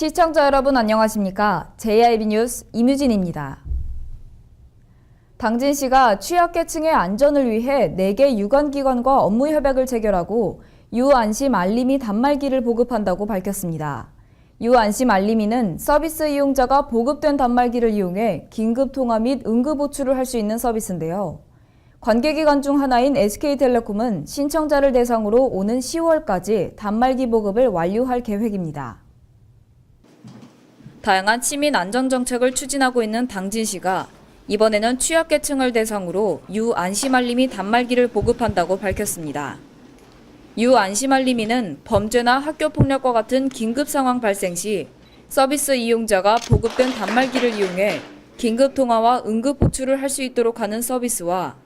시청자 여러분 안녕하십니까? JIB 뉴스 임유진입니다. 당진시가 취약계층의 안전을 위해 4개 유관기관과 업무 협약을 체결하고 유안심 알림이 단말기를 보급한다고 밝혔습니다. 유안심 알림이는 서비스 이용자가 보급된 단말기를 이용해 긴급 통화 및 응급 호출을 할 수 있는 서비스인데요. 관계기관 중 하나인 SK텔레콤은 신청자를 대상으로 오는 10월까지 단말기 보급을 완료할 계획입니다. 다양한 시민 안전 정책을 추진하고 있는 당진시가 이번에는 취약계층을 대상으로 유안심알림이 단말기를 보급한다고 밝혔습니다. 유안심알림이는 범죄나 학교폭력과 같은 긴급 상황 발생 시 서비스 이용자가 보급된 단말기를 이용해 긴급 통화와 응급 호출을 할 수 있도록 하는 서비스와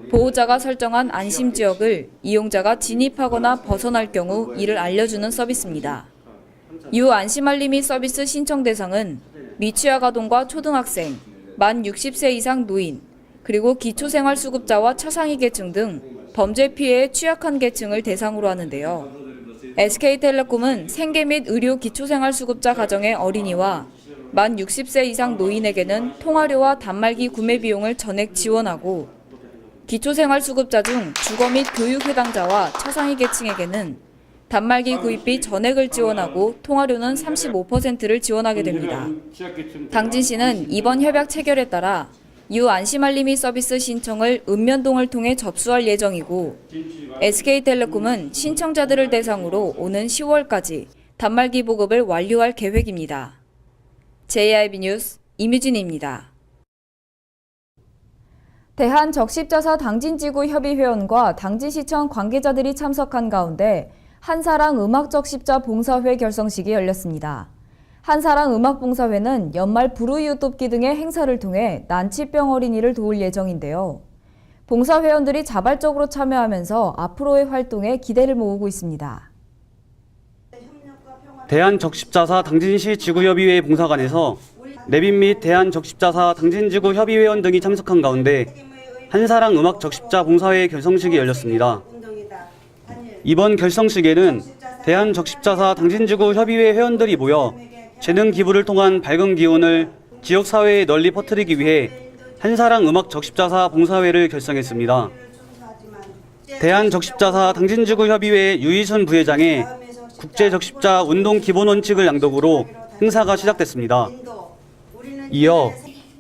보호자가 설정한 안심 지역을 이용자가 진입하거나 벗어날 경우 이를 알려주는 서비스입니다. 유안심알림이 서비스 신청 대상은 미취학 아동과 초등학생, 만 60세 이상 노인, 그리고 기초생활수급자와 차상위 계층 등 범죄 피해에 취약한 계층을 대상으로 하는데요. SK텔레콤은 생계 및 의료 기초생활수급자 가정의 어린이와 만 60세 이상 노인에게는 통화료와 단말기 구매 비용을 전액 지원하고 기초생활수급자 중 주거 및 교육 해당자와 차상위 계층에게는 단말기 구입비 전액을 지원하고 통화료는 35%를 지원하게 됩니다. 당진시는 이번 협약 체결에 따라 유안심알림이 서비스 신청을 읍면동을 통해 접수할 예정이고 SK텔레콤은 신청자들을 대상으로 오는 10월까지 단말기 보급을 완료할 계획입니다. JIB 뉴스 임유진입니다. 대한적십자사 당진지구 협의회원과 당진시청 관계자들이 참석한 가운데 한사랑 음악적십자 봉사회 결성식이 열렸습니다. 한사랑 음악봉사회는 연말 불우이웃 돕기 등의 행사를 통해 난치병 어린이를 도울 예정인데요. 봉사회원들이 자발적으로 참여하면서 앞으로의 활동에 기대를 모으고 있습니다. 대한적십자사 당진시 지구협의회 봉사관에서 내빈 및 대한적십자사 당진지구 협의회원 등이 참석한 가운데 한사랑 음악적십자 봉사회 결성식이 열렸습니다. 이번 결성식에는 대한적십자사 당진지구 협의회 회원들이 모여 재능 기부를 통한 밝은 기운을 지역사회에 널리 퍼뜨리기 위해 한사랑 음악적십자사 봉사회를 결성했습니다. 대한적십자사 당진지구 협의회 유희순 부회장의 국제적십자 운동 기본 원칙을 양독으로 행사가 시작됐습니다. 이어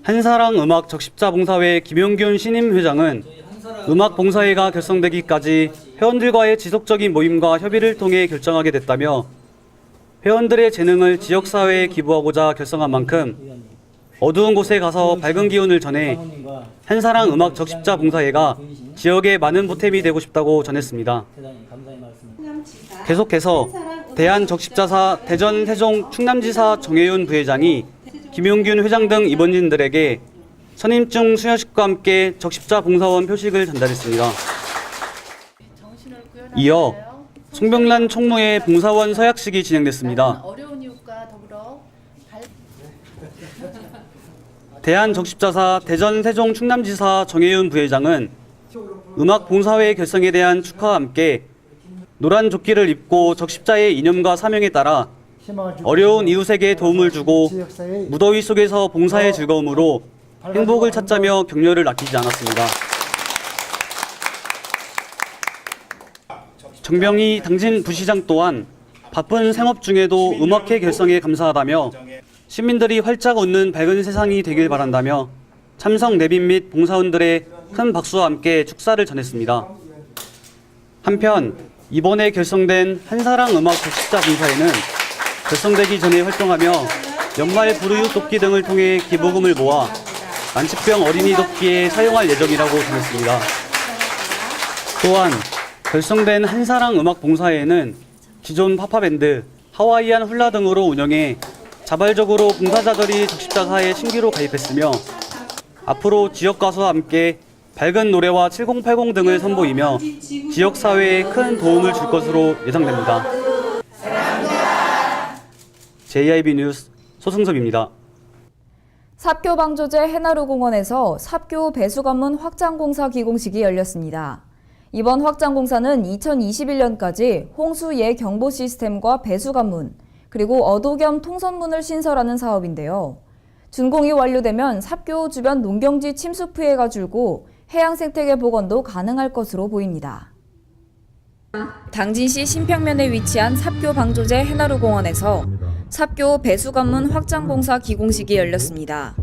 한사랑 음악적십자 봉사회 김용균 신임 회장은 음악봉사회가 결성되기까지 회원들과의 지속적인 모임과 협의를 통해 결정하게 됐다며 회원들의 재능을 지역사회에 기부하고자 결성한 만큼 어두운 곳에 가서 밝은 기운을 전해 한사랑 음악적십자 봉사회가 지역에 많은 보탬이 되고 싶다고 전했습니다. 계속해서 대한적십자사 대전, 세종, 충남지사 정혜윤 부회장이 김용균 회장 등 임원진들에게 선임증 수여식과 함께 적십자 봉사원 표식을 전달했습니다. 이어 송병란 총무의 봉사원 서약식이 진행됐습니다. 대한적십자사 대전, 세종, 충남지사 정혜윤 부회장은 음악 봉사회 결성에 대한 축하와 함께 노란 조끼를 입고 적십자의 이념과 사명에 따라 어려운 이웃에게 도움을 주고 무더위 속에서 봉사의 즐거움으로 행복을 찾자며 격려를 아끼지 않았습니다. 정병희 당진 부시장 또한 바쁜 생업 중에도 음악회 결성에 감사하다며 시민들이 활짝 웃는 밝은 세상이 되길 바란다며 참석 내빈 및 봉사원들의 큰 박수와 함께 축사를 전했습니다. 한편 이번에 결성된 한사랑 음악적십자 봉사회는 결성되기 전에 활동하며 연말 불우이웃 돕기 등을 통해 기부금을 모아 난치병 어린이 돕기에 사용할 예정이라고 전했습니다. 또한 결성된 한사랑 음악봉사회는 기존 파파밴드, 하와이안 훌라 등으로 운영해 자발적으로 봉사자들이 적십자사에 신규로 가입했으며 앞으로 지역 가수와 함께 밝은 노래와 7080 등을 선보이며 지역사회에 큰 도움을 줄 것으로 예상됩니다. JIB 뉴스 소승섭입니다. 삽교방조제 해나루공원에서 삽교 배수관문 확장공사 기공식이 열렸습니다. 이번 확장공사는 2021년까지 홍수 예경보 시스템과 배수관문, 그리고 어도 겸 통선문을 신설하는 사업인데요. 준공이 완료되면 삽교 주변 농경지 침수 피해가 줄고 해양 생태계 복원도 가능할 것으로 보입니다. 당진시 신평면에 위치한 삽교 방조제 해나루공원에서 삽교 배수관문 확장공사 기공식이 열렸습니다.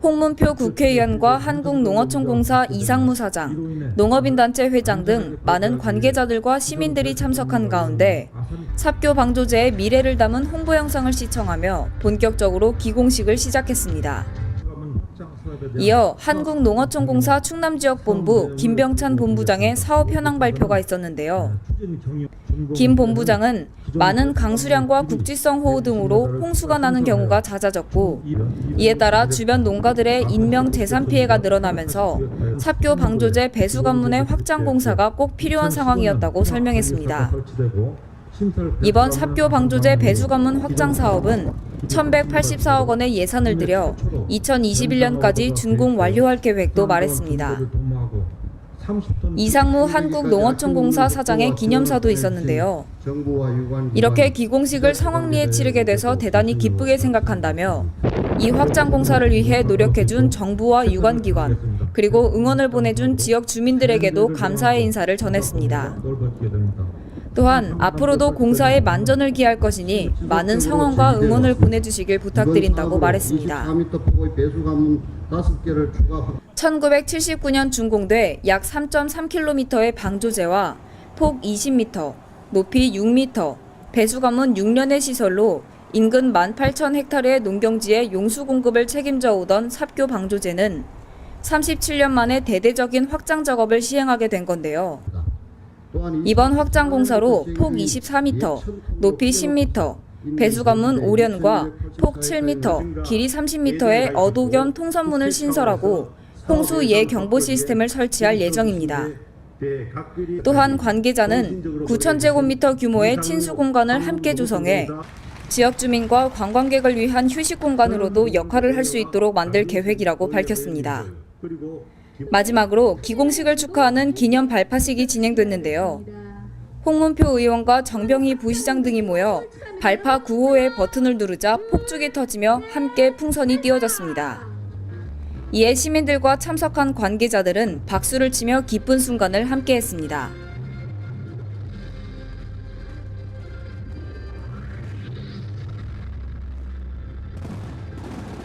홍문표 국회의원과 한국농어촌공사 이상무 사장, 농업인단체 회장 등 많은 관계자들과 시민들이 참석한 가운데 삽교 방조제의 미래를 담은 홍보 영상을 시청하며 본격적으로 기공식을 시작했습니다. 이어 한국농어촌공사 충남지역본부 김병찬 본부장의 사업 현황 발표가 있었는데요. 김 본부장은 많은 강수량과 국지성 호우 등으로 홍수가 나는 경우가 잦아졌고 이에 따라 주변 농가들의 인명 재산 피해가 늘어나면서 삽교 방조제 배수관문의 확장 공사가 꼭 필요한 상황이었다고 설명했습니다. 이번 삽교 방조제 배수관문 확장 사업은 1,184억 원의 예산을 들여 2021년까지 준공 완료할 계획도 말했습니다. 이상무 한국농어촌공사 사장의 기념사도 있었는데요. 이렇게 기공식을 성황리에 치르게 돼서 대단히 기쁘게 생각한다며 이 확장 공사를 위해 노력해준 정부와 유관기관 그리고 응원을 보내준 지역 주민들에게도 감사의 인사를 전했습니다. 또한 앞으로도 공사에 만전을 기할 것이니 많은 성원과 응원을 보내주시길 부탁드린다고 말했습니다. 1979년 준공돼 약 3.3km의 방조제와 폭 20m, 높이 6m, 배수관문 6년의 시설로 인근 18,000헥타르의 농경지에 용수 공급을 책임져 오던 삽교 방조제는 37년 만에 대대적인 확장 작업을 시행하게 된 건데요. 이번 확장 공사로 폭 24m, 높이 10m, 배수관문 5련과 폭 7m, 길이 30m의 어도 겸 통선문을 신설하고 홍수 예 경보 시스템을 설치할 예정입니다. 또한 관계자는 9,000제곱미터 규모의 친수 공간을 함께 조성해 지역 주민과 관광객을 위한 휴식 공간으로도 역할을 할 수 있도록 만들 계획이라고 밝혔습니다. 마지막으로 기공식을 축하하는 기념 발파식이 진행됐는데요. 홍문표 의원과 정병희 부시장 등이 모여 발파 9호의 버튼을 누르자 폭죽이 터지며 함께 풍선이 띄워졌습니다. 이에 시민들과 참석한 관계자들은 박수를 치며 기쁜 순간을 함께했습니다.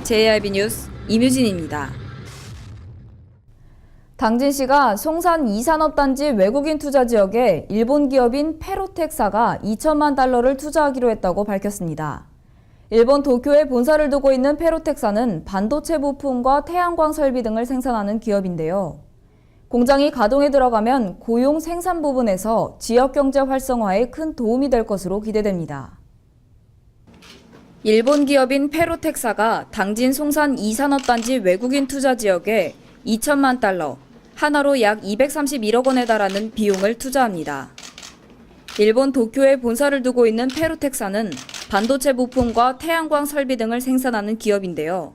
JRB 뉴스 임유진입니다. 당진시가 송산 2산업단지 외국인 투자 지역에 일본 기업인 페로텍사가 2천만 달러를 투자하기로 했다고 밝혔습니다. 일본 도쿄에 본사를 두고 있는 페로텍사는 반도체 부품과 태양광 설비 등을 생산하는 기업인데요. 공장이 가동에 들어가면 고용 생산 부분에서 지역 경제 활성화에 큰 도움이 될 것으로 기대됩니다. 일본 기업인 페로텍사가 당진 송산 2산업단지 외국인 투자 지역에 2천만 달러, 하나로 약 231억 원에 달하는 비용을 투자합니다. 일본 도쿄에 본사를 두고 있는 페로텍사는 반도체 부품과 태양광 설비 등을 생산하는 기업인데요.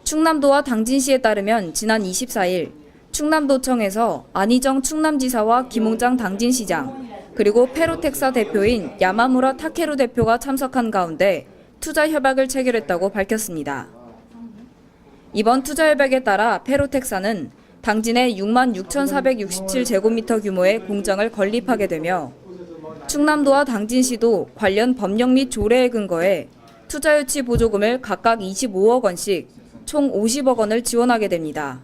충남도와 당진시에 따르면 지난 24일 충남도청에서 안희정 충남지사와 김홍장 당진시장 그리고 페로텍사 대표인 야마무라 타케루 대표가 참석한 가운데 투자 협약을 체결했다고 밝혔습니다. 이번 투자 협약에 따라 페로텍사는 당진에 66,467제곱미터 규모의 공장을 건립하게 되며 충남도와 당진시도 관련 법령 및 조례에 근거해 투자유치 보조금을 각각 25억 원씩 총 50억 원을 지원하게 됩니다.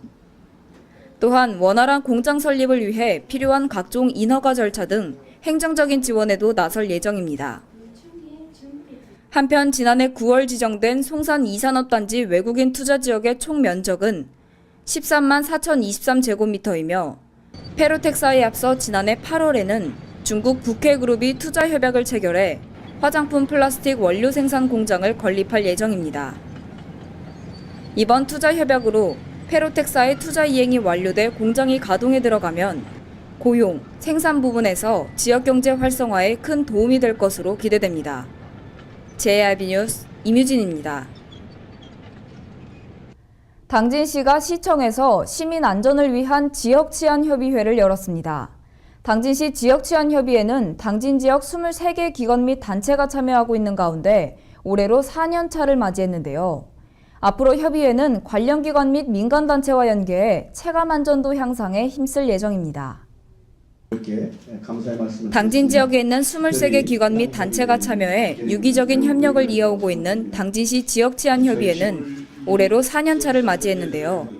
또한 원활한 공장 설립을 위해 필요한 각종 인허가 절차 등 행정적인 지원에도 나설 예정입니다. 한편 지난해 9월 지정된 송산 2산업단지 외국인 투자 지역의 총 면적은 13만 4,023제곱미터이며 페로텍사에 앞서 지난해 8월에는 중국 북해그룹이 투자 협약을 체결해 화장품 플라스틱 원료 생산 공장을 건립할 예정입니다. 이번 투자 협약으로 페로텍사의 투자 이행이 완료돼 공장이 가동에 들어가면 고용, 생산 부분에서 지역 경제 활성화에 큰 도움이 될 것으로 기대됩니다. JRB 뉴스 임유진입니다. 당진시가 시청에서 시민 안전을 위한 지역 치안 협의회를 열었습니다. 당진시 지역치안협의회는 당진 지역 23개 기관 및 단체가 참여하고 있는 가운데 올해로 4년 차를 맞이했는데요. 앞으로 협의회는 관련 기관 및 민간단체와 연계해 체감 안전도 향상에 힘쓸 예정입니다. 당진 지역에 있는 23개 기관 및 단체가 참여해 유기적인 협력을 이어오고 있는 당진시 지역치안협의회는 올해로 4년 차를 맞이했는데요.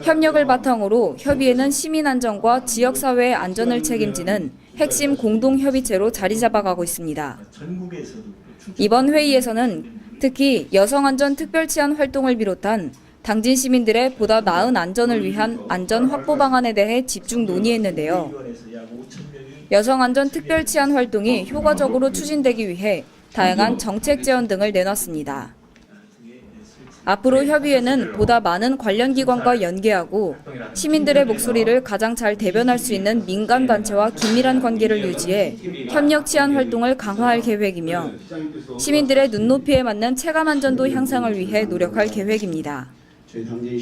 협력을 바탕으로 협의회는 시민 안전과 지역사회의 안전을 책임지는 핵심 공동협의체로 자리 잡아가고 있습니다. 이번 회의에서는 특히 여성안전 특별치안 활동을 비롯한 당진 시민들의 보다 나은 안전을 위한 안전 확보 방안에 대해 집중 논의했는데요. 여성안전 특별치안 활동이 효과적으로 추진되기 위해 다양한 정책 제안 등을 내놨습니다. 앞으로 협의회는 보다 많은 관련 기관과 연계하고 시민들의 목소리를 가장 잘 대변할 수 있는 민간단체와 긴밀한 관계를 유지해 협력 치안 활동을 강화할 계획이며 시민들의 눈높이에 맞는 체감안전도 향상을 위해 노력할 계획입니다.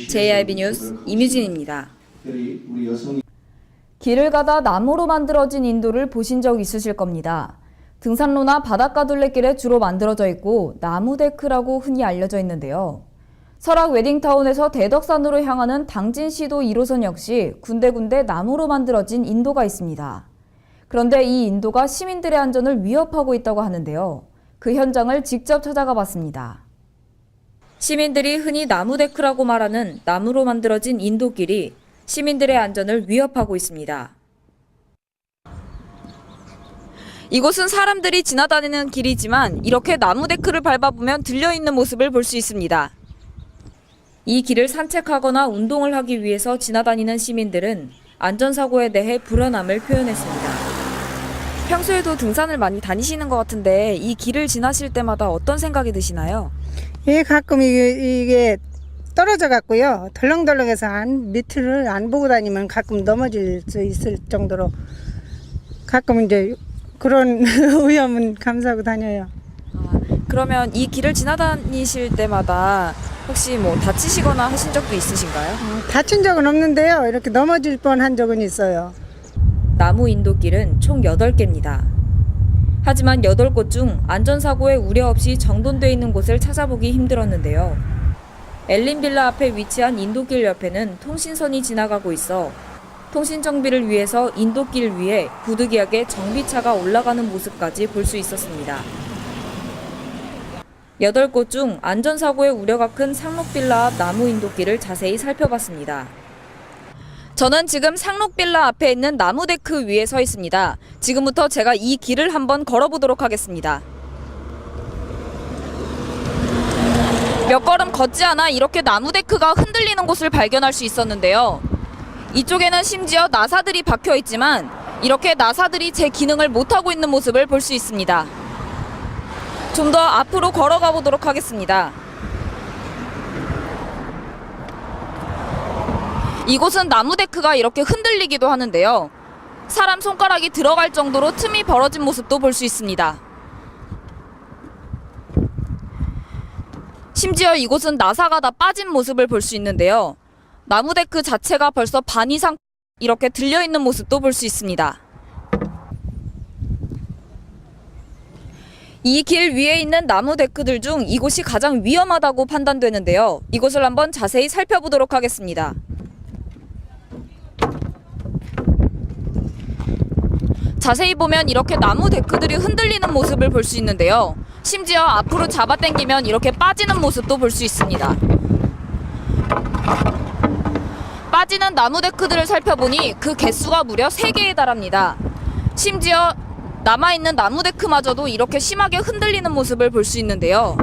JIB 뉴스 임유진입니다. 길을 가다 나무로 만들어진 인도를 보신 적 있으실 겁니다. 등산로나 바닷가 둘레길에 주로 만들어져 있고 나무 데크라고 흔히 알려져 있는데요. 설악 웨딩타운에서 대덕산으로 향하는 당진시도 1호선 역시 군데군데 나무로 만들어진 인도가 있습니다. 그런데 이 인도가 시민들의 안전을 위협하고 있다고 하는데요. 그 현장을 직접 찾아가 봤습니다. 시민들이 흔히 나무 데크라고 말하는 나무로 만들어진 인도길이 시민들의 안전을 위협하고 있습니다. 이곳은 사람들이 지나다니는 길이지만 이렇게 나무 데크를 밟아보면 들려있는 모습을 볼 수 있습니다. 이 길을 산책하거나 운동을 하기 위해서 지나다니는 시민들은 안전사고에 대해 불안함을 표현했습니다. 평소에도 등산을 많이 다니시는 것 같은데 이 길을 지나실 때마다 어떤 생각이 드시나요? 예, 가끔 이게 떨어져 갖고요. 덜렁덜렁해서 밑을 안 보고 다니면 가끔 넘어질 수 있을 정도로 가끔 이제 그런 위험은 감수하고 다녀요. 그러면 이 길을 지나다니실 때마다 혹시 다치시거나 하신 적도 있으신가요? 다친 적은 없는데요. 이렇게 넘어질 뻔한 적은 있어요. 나무 인도길은 총 8개입니다. 하지만 8곳 중 안전사고에 우려 없이 정돈돼 있는 곳을 찾아보기 힘들었는데요. 엘린빌라 앞에 위치한 인도길 옆에는 통신선이 지나가고 있어 통신 정비를 위해서 인도길 위에 부득이하게 정비차가 올라가는 모습까지 볼 수 있었습니다. 8곳 중 안전사고의 우려가 큰 상록빌라 앞 나무 인도길을 자세히 살펴봤습니다. 저는 지금 상록빌라 앞에 있는 나무 데크 위에 서 있습니다. 지금부터 제가 이 길을 한번 걸어보도록 하겠습니다. 몇 걸음 걷지 않아 이렇게 나무 데크가 흔들리는 곳을 발견할 수 있었는데요. 이쪽에는 심지어 나사들이 박혀 있지만 이렇게 나사들이 제 기능을 못하고 있는 모습을 볼 수 있습니다. 좀 더 앞으로 걸어가 보도록 하겠습니다. 이곳은 나무 데크가 이렇게 흔들리기도 하는데요. 사람 손가락이 들어갈 정도로 틈이 벌어진 모습도 볼 수 있습니다. 심지어 이곳은 나사가 다 빠진 모습을 볼 수 있는데요. 나무 데크 자체가 벌써 반 이상 이렇게 들려있는 모습도 볼 수 있습니다. 이 길 위에 있는 나무 데크들 중 이곳이 가장 위험하다고 판단되는데요. 이곳을 한번 자세히 살펴보도록 하겠습니다. 자세히 보면 이렇게 나무 데크들이 흔들리는 모습을 볼 수 있는데요. 심지어 앞으로 잡아당기면 이렇게 빠지는 모습도 볼 수 있습니다. 빠지는 나무 데크들을 살펴보니 그 개수가 무려 3개에 달합니다. 심지어 남아있는 나무 데크마저도 이렇게 심하게 흔들리는 모습을 볼 수 있는데요.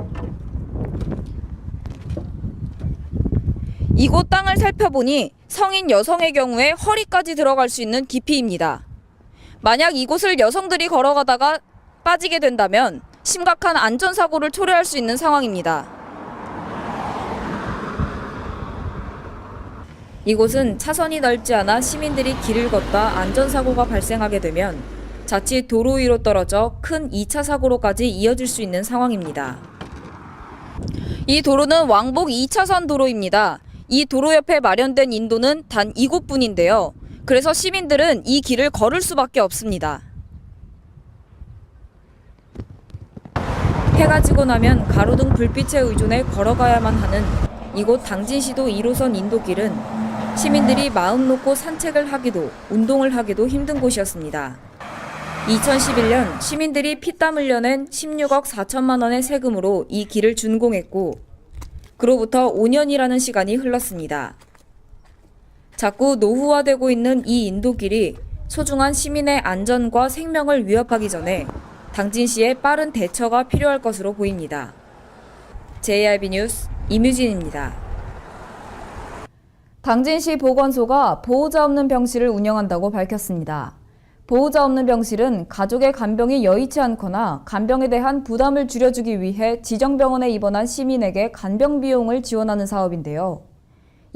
이곳 땅을 살펴보니 성인 여성의 경우에 허리까지 들어갈 수 있는 깊이입니다. 만약 이곳을 여성들이 걸어가다가 빠지게 된다면 심각한 안전사고를 초래할 수 있는 상황입니다. 이곳은 차선이 넓지 않아 시민들이 길을 걷다 안전사고가 발생하게 되면 자칫 도로 위로 떨어져 큰 2차 사고로까지 이어질 수 있는 상황입니다. 이 도로는 왕복 2차선 도로입니다. 이 도로 옆에 마련된 인도는 단 이곳뿐인데요. 그래서 시민들은 이 길을 걸을 수밖에 없습니다. 해가 지고 나면 가로등 불빛에 의존해 걸어가야만 하는 이곳 당진시도 1호선 인도길은 시민들이 마음 놓고 산책을 하기도 운동을 하기도 힘든 곳이었습니다. 2011년 시민들이 피땀 흘려낸 16억 4천만 원의 세금으로 이 길을 준공했고 그로부터 5년이라는 시간이 흘렀습니다. 자꾸 노후화되고 있는 이 인도길이 소중한 시민의 안전과 생명을 위협하기 전에 당진시의 빠른 대처가 필요할 것으로 보입니다. JRB 뉴스 임유진입니다. 당진시 보건소가 보호자 없는 병실을 운영한다고 밝혔습니다. 보호자 없는 병실은 가족의 간병이 여의치 않거나 간병에 대한 부담을 줄여주기 위해 지정병원에 입원한 시민에게 간병 비용을 지원하는 사업인데요.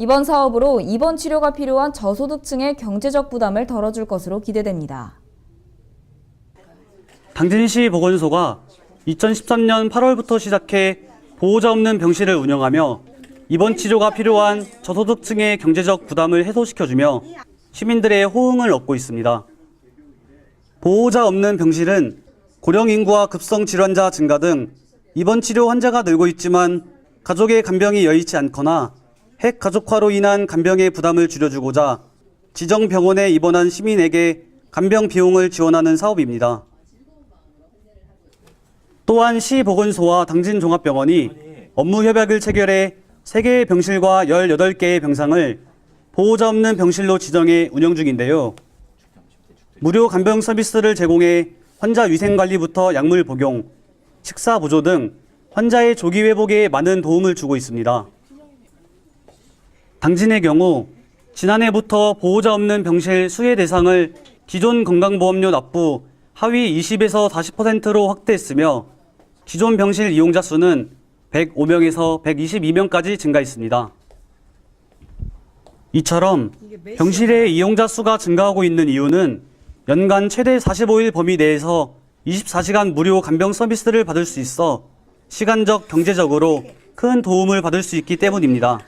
이번 사업으로 입원 치료가 필요한 저소득층의 경제적 부담을 덜어줄 것으로 기대됩니다. 당진시 보건소가 2013년 8월부터 시작해 보호자 없는 병실을 운영하며 입원 치료가 필요한 저소득층의 경제적 부담을 해소시켜주며 시민들의 호응을 얻고 있습니다. 보호자 없는 병실은 고령 인구와 급성 질환자 증가 등 입원 치료 환자가 늘고 있지만 가족의 간병이 여의치 않거나 핵 가족화로 인한 간병의 부담을 줄여주고자 지정 병원에 입원한 시민에게 간병 비용을 지원하는 사업입니다. 또한 시보건소와 당진종합병원이 업무 협약을 체결해 3개의 병실과 18개의 병상을 보호자 없는 병실로 지정해 운영 중인데요. 무료 간병 서비스를 제공해 환자 위생 관리부터 약물 복용, 식사 보조 등 환자의 조기 회복에 많은 도움을 주고 있습니다. 당진의 경우 지난해부터 보호자 없는 병실 수혜 대상을 기존 건강보험료 납부 하위 20에서 40%로 확대했으며 기존 병실 이용자 수는 105명에서 122명까지 증가했습니다. 이처럼 병실의 이용자 수가 증가하고 있는 이유는 연간 최대 45일 범위 내에서 24시간 무료 간병 서비스를 받을 수 있어 시간적, 경제적으로 큰 도움을 받을 수 있기 때문입니다.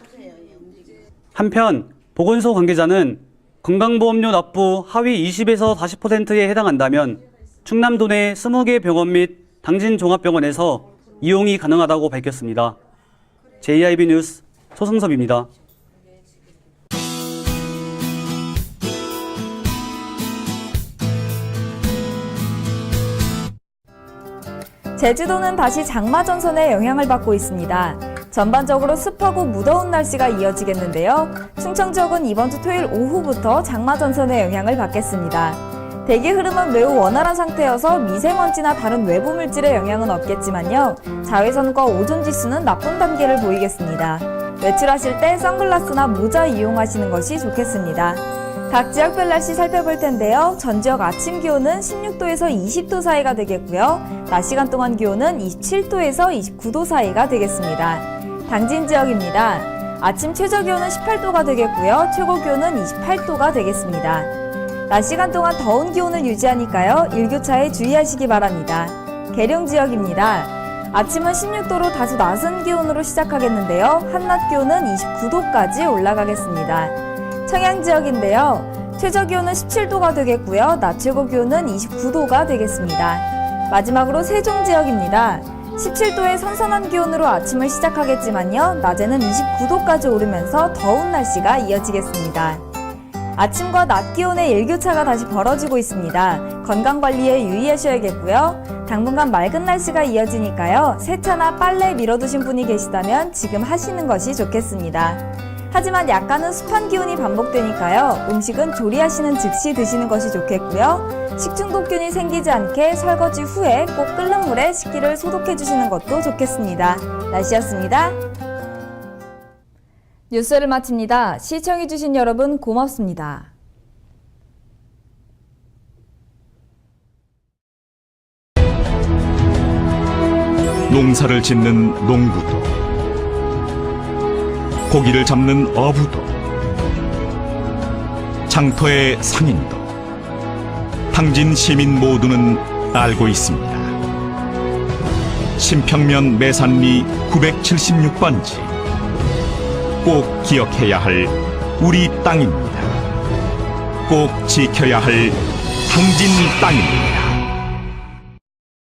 한편 보건소 관계자는 건강보험료 납부 하위 20에서 40%에 해당한다면 충남도 내 20개 병원 및 당진종합병원에서 이용이 가능하다고 밝혔습니다. JRB 뉴스 소승섭입니다. 제주도는 다시 장마 전선의 영향을 받고 있습니다. 전반적으로 습하고 무더운 날씨가 이어지겠는데요. 충청 지역은 이번 주 토요일 오후부터 장마 전선의 영향을 받겠습니다. 대기 흐름은 매우 원활한 상태여서 미세먼지나 다른 외부 물질의 영향은 없겠지만요. 자외선과 오존 지수는 나쁨 단계를 보이겠습니다. 외출하실 때 선글라스나 모자 이용하시는 것이 좋겠습니다. 각 지역별 날씨 살펴볼 텐데요. 전 지역 아침 기온은 16도에서 20도 사이가 되겠고요. 낮 시간 동안 기온은 27도에서 29도 사이가 되겠습니다. 당진 지역입니다. 아침 최저 기온은 18도가 되겠고요. 최고 기온은 28도가 되겠습니다. 낮 시간 동안 더운 기온을 유지하니까요. 일교차에 주의하시기 바랍니다. 계룡 지역입니다. 아침은 16도로 다소 낮은 기온으로 시작하겠는데요. 한낮 기온은 29도까지 올라가겠습니다. 청양 지역인데요. 최저 기온은 17도가 되겠고요. 낮 최고 기온은 29도가 되겠습니다. 마지막으로 세종 지역입니다. 17도의 선선한 기온으로 아침을 시작하겠지만요. 낮에는 29도까지 오르면서 더운 날씨가 이어지겠습니다. 아침과 낮 기온의 일교차가 다시 벌어지고 있습니다. 건강관리에 유의하셔야겠고요. 당분간 맑은 날씨가 이어지니까요. 세차나 빨래 밀어두신 분이 계시다면 지금 하시는 것이 좋겠습니다. 하지만 약간은 습한 기온이 반복되니까요. 음식은 조리하시는 즉시 드시는 것이 좋겠고요. 식중독균이 생기지 않게 설거지 후에 꼭 끓는 물에 식기를 소독해 주시는 것도 좋겠습니다. 날씨였습니다. 뉴스를 마칩니다. 시청해 주신 여러분 고맙습니다. 농사를 짓는 농부도 고기를 잡는 어부도 장터의 상인도 당진 시민 모두는 알고 있습니다. 신평면 매산리 976번지 꼭 기억해야 할 우리 땅입니다. 꼭 지켜야 할 당진 땅입니다.